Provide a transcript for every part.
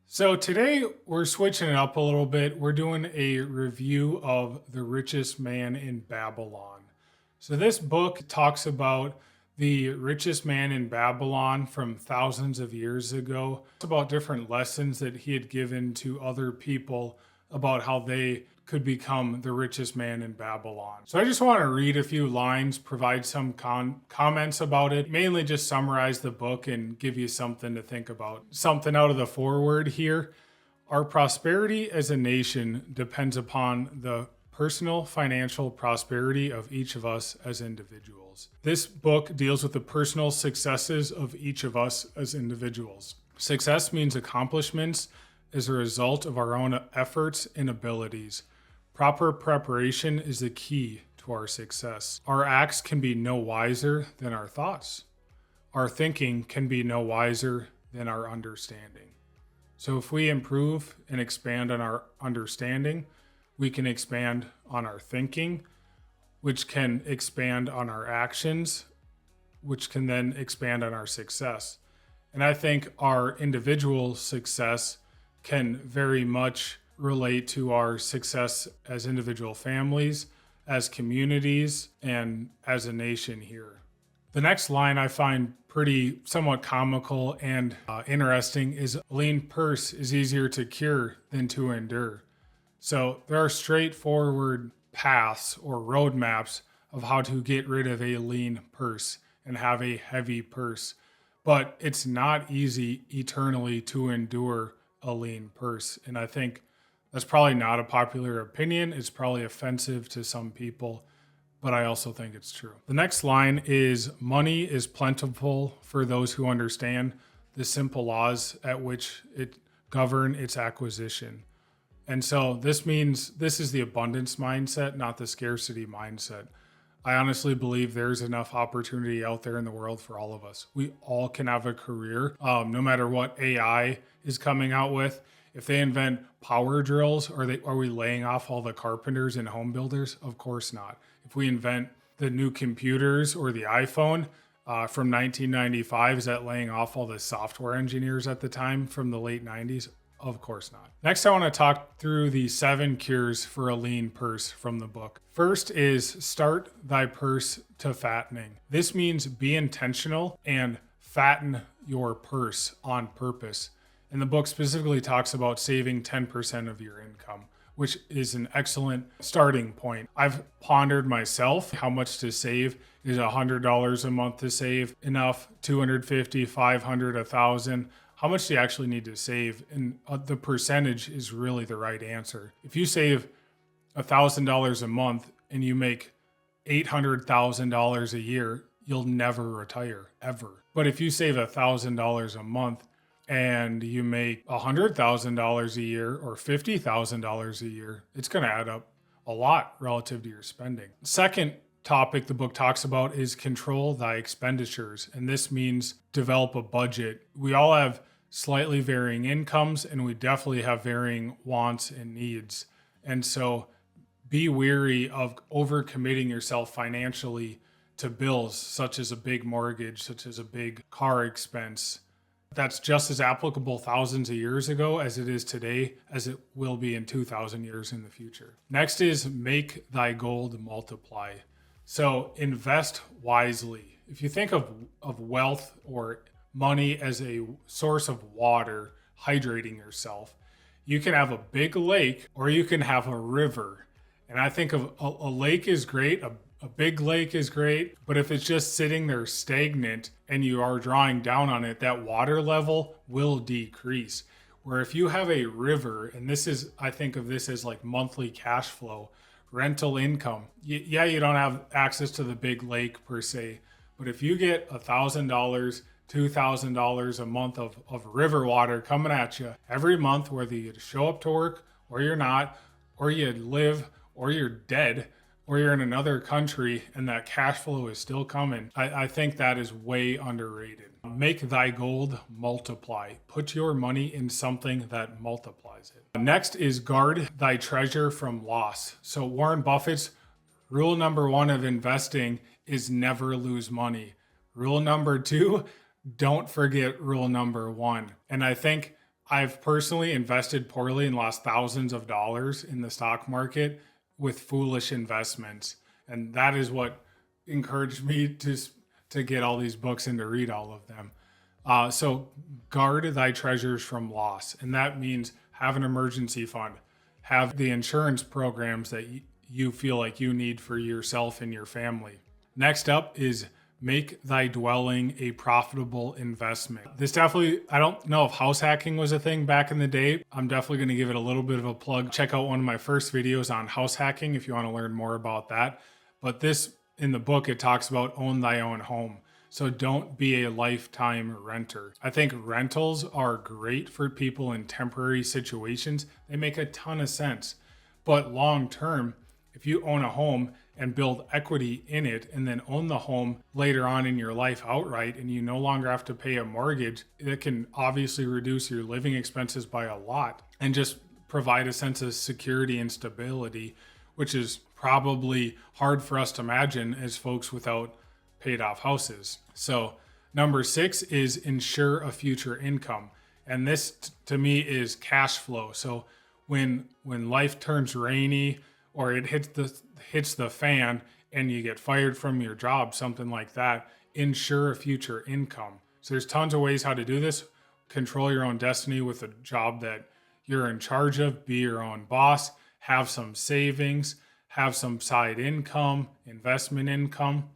So today we're switching it up a little bit. We're doing a review of The Richest Man in Babylon. So this book talks about the richest man in Babylon from thousands of years ago. It's about different lessons that he had given to other people about how they could become the richest man in Babylon. So I just want to read a few lines, provide some comments about it, mainly just summarize the book and give you something to think about. Something out of the foreword here. Our prosperity as a nation depends upon the personal financial prosperity of each of us as individuals. This book deals with the personal successes of each of us as individuals. Success means accomplishments as a result of our own efforts and abilities. Proper preparation is the key to our success. Our acts can be no wiser than our thoughts. Our thinking can be no wiser than our understanding. So if we improve and expand on our understanding, we can expand on our thinking, which can expand on our actions, which can then expand on our success. And I think our individual success can very much relate to our success as individual families, as communities, and as a nation here. The next line I find pretty somewhat comical and interesting is a lean purse is easier to cure than to endure. So there are straightforward paths or roadmaps of how to get rid of a lean purse and have a heavy purse. But it's not easy eternally to endure a lean purse. And I think that's probably not a popular opinion. It's probably offensive to some people, but I also think it's true. The next line is money is plentiful for those who understand the simple laws at which it govern its acquisition. And so this means this is the abundance mindset, not the scarcity mindset. I honestly believe there's enough opportunity out there in the world for all of us. We all can have a career, no matter what AI is coming out with. If they invent power drills, are we laying off all the carpenters and home builders? Of course not. If we invent the new computers or the iPhone from 1995, is that laying off all the software engineers at the time from the late 90s? Of course not. Next, I want to talk through the 7 cures for a lean purse from the book. First is start thy purse to fattening. This means be intentional and fatten your purse on purpose. And the book specifically talks about saving 10% of your income, which is an excellent starting point. I've pondered myself how much to save. Is $100 a month to save enough? 250, 500, 1,000? How much do you actually need to save? And the percentage is really the right answer. If you save $1,000 a month and you make $800,000 a year, you'll never retire, ever. But if you save $1,000 a month and you make $100,000 a year or $50,000 a year, it's going to add up a lot relative to your spending. Second topic the book talks about is control thy expenditures. And this means develop a budget. We all have slightly varying incomes and we definitely have varying wants and needs. And so be wary of overcommitting yourself financially to bills such as a big mortgage, such as a big car expense. That's just as applicable thousands of years ago as it is today, as it will be in 2,000 years in the future. Next is make thy gold multiply. So invest wisely. If you think of wealth or money as a source of water, hydrating yourself, you can have a big lake or you can have a river. And I think of a lake is great, a big lake is great, but if it's just sitting there stagnant and you are drawing down on it, that water level will decrease. Where if you have a river, and this is, I think of this as like monthly cash flow, rental income. Yeah, you don't have access to the big lake per se, but if you get $1,000, $2,000 a month of river water coming at you every month, whether you show up to work or you're not, or you live or you're dead, or you're in another country and that cash flow is still coming, I think that is way underrated. Make thy gold multiply. Put your money in something that multiplies it. Next is guard thy treasure from loss. So Warren Buffett's rule number 1 of investing is never lose money. Rule number 2, don't forget rule number 1. And I think I've personally invested poorly and lost thousands of dollars in the stock market with foolish investments. And that is what encouraged me to get all these books and to read all of them. So guard thy treasures from loss. And that means have an emergency fund, have the insurance programs that you feel like you need for yourself and your family. Next up is make thy dwelling a profitable investment. This definitely, I don't know if house hacking was a thing back in the day. I'm definitely going to give it a little bit of a plug. Check out one of my first videos on house hacking if you want to learn more about that. But this, in the book, it talks about own thy own home. So don't be a lifetime renter. I think rentals are great for people in temporary situations. They make a ton of sense. But long term, if you own a home and build equity in it and then own the home later on in your life outright and you no longer have to pay a mortgage, it can obviously reduce your living expenses by a lot and just provide a sense of security and stability, which is probably hard for us to imagine as folks without paid off houses. So number 6 is ensure a future income. And this to me is cash flow. So when life turns rainy or it hits the fan and you get fired from your job, something like that, ensure a future income. So there's tons of ways how to do this. Control your own destiny with a job that you're in charge of, be your own boss, have some savings, have some side income, investment income.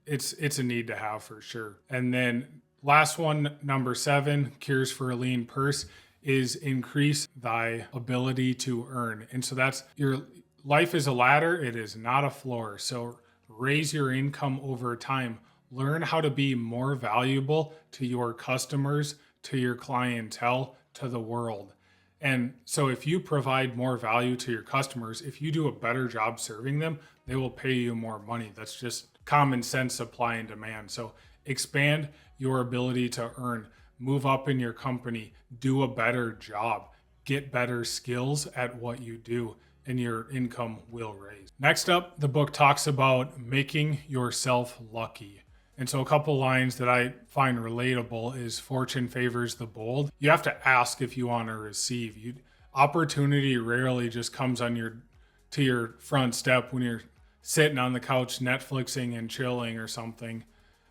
It's a need to have for sure. And then last one, number 7, cures for a lean purse, is increase thy ability to earn. And so that's your life is a ladder. It is not a floor. So raise your income over time. Learn how to be more valuable to your customers, to your clientele, to the world. And so if you provide more value to your customers, if you do a better job serving them, they will pay you more money. That's just common sense, supply and demand. So expand your ability to earn, move up in your company, do a better job, get better skills at what you do, and your income will raise. Next up, the book talks about making yourself lucky. And so a couple lines that I find relatable is fortune favors the bold. You have to ask if you want to receive. Opportunity rarely just comes to your front step when you're sitting on the couch Netflixing and chilling or something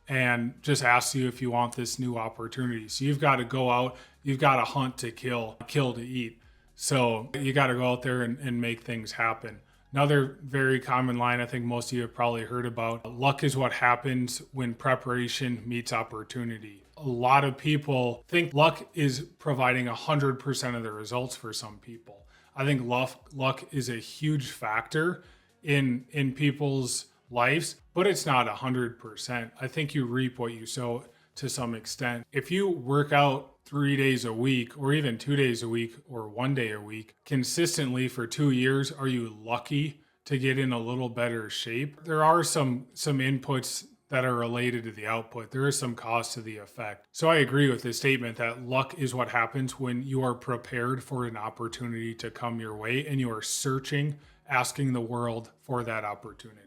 and just asks you if you want this new opportunity. So you've got to go out, you've got to hunt to kill to eat. So you got to go out there and make things happen. Another very common line I think most of you have probably heard about, luck is what happens when preparation meets opportunity. A lot of people think luck is providing 100% of the results for some people. I think luck is a huge factor in people's lives, but it's not 100%. I think you reap what you sow to some extent. If you work out 3 days a week or even 2 days a week or 1 day a week consistently for 2 years, are you lucky to get in a little better shape? There are some inputs that are related to the output. There is some cause to the effect. So I agree with this statement that luck is what happens when you are prepared for an opportunity to come your way and you are searching, asking the world for that opportunity.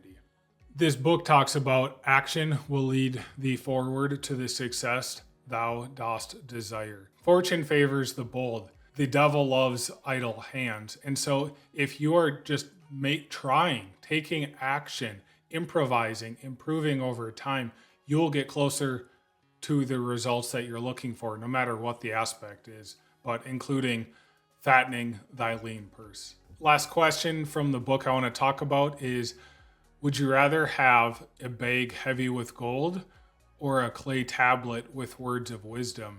This book talks about action will lead thee forward to the success thou dost desire. Fortune favors the bold. The devil loves idle hands. And so if you are just taking action, improvising, improving over time, you'll get closer to the results that you're looking for, no matter what the aspect is, but including fattening thy lean purse. Last question from the book I want to talk about is, would you rather have a bag heavy with gold or a clay tablet with words of wisdom?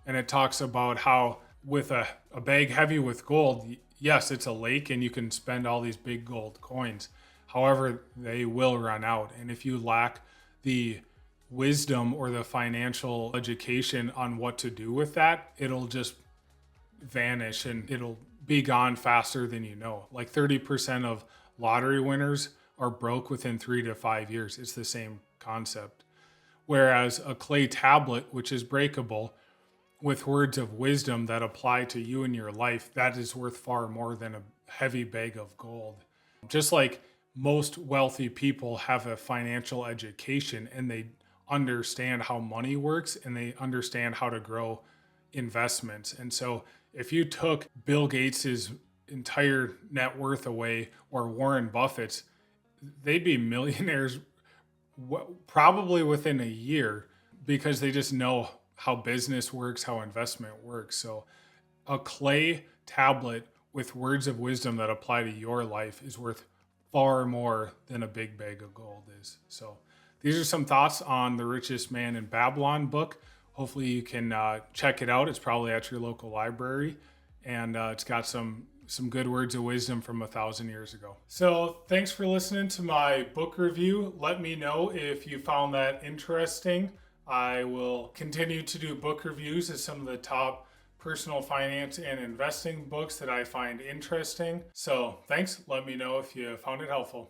And it talks about how with a bag heavy with gold, yes, it's a lake and you can spend all these big gold coins. However, they will run out. And if you lack the wisdom or the financial education on what to do with that, it'll just vanish and it'll be gone faster than you know. Like 30% of lottery winners are broke within 3 to 5 years. It's the same concept. Whereas a clay tablet, which is breakable, with words of wisdom that apply to you in your life, that is worth far more than a heavy bag of gold. Just like most wealthy people have a financial education and they understand how money works and they understand how to grow investments. And so if you took Bill Gates's entire net worth away, or Warren Buffett's, they'd be millionaires probably within a year, because they just know how business works, how investment works. So a clay tablet with words of wisdom that apply to your life is worth far more than a big bag of gold is. So these are some thoughts on the Richest Man in Babylon book. Hopefully you can check it out. It's probably at your local library, and it's got some good words of wisdom from 1,000 years ago. So thanks for listening to my book review. Let me know if you found that interesting. I will continue to do book reviews of some of the top personal finance and investing books that I find interesting. So thanks. Let me know if you found it helpful.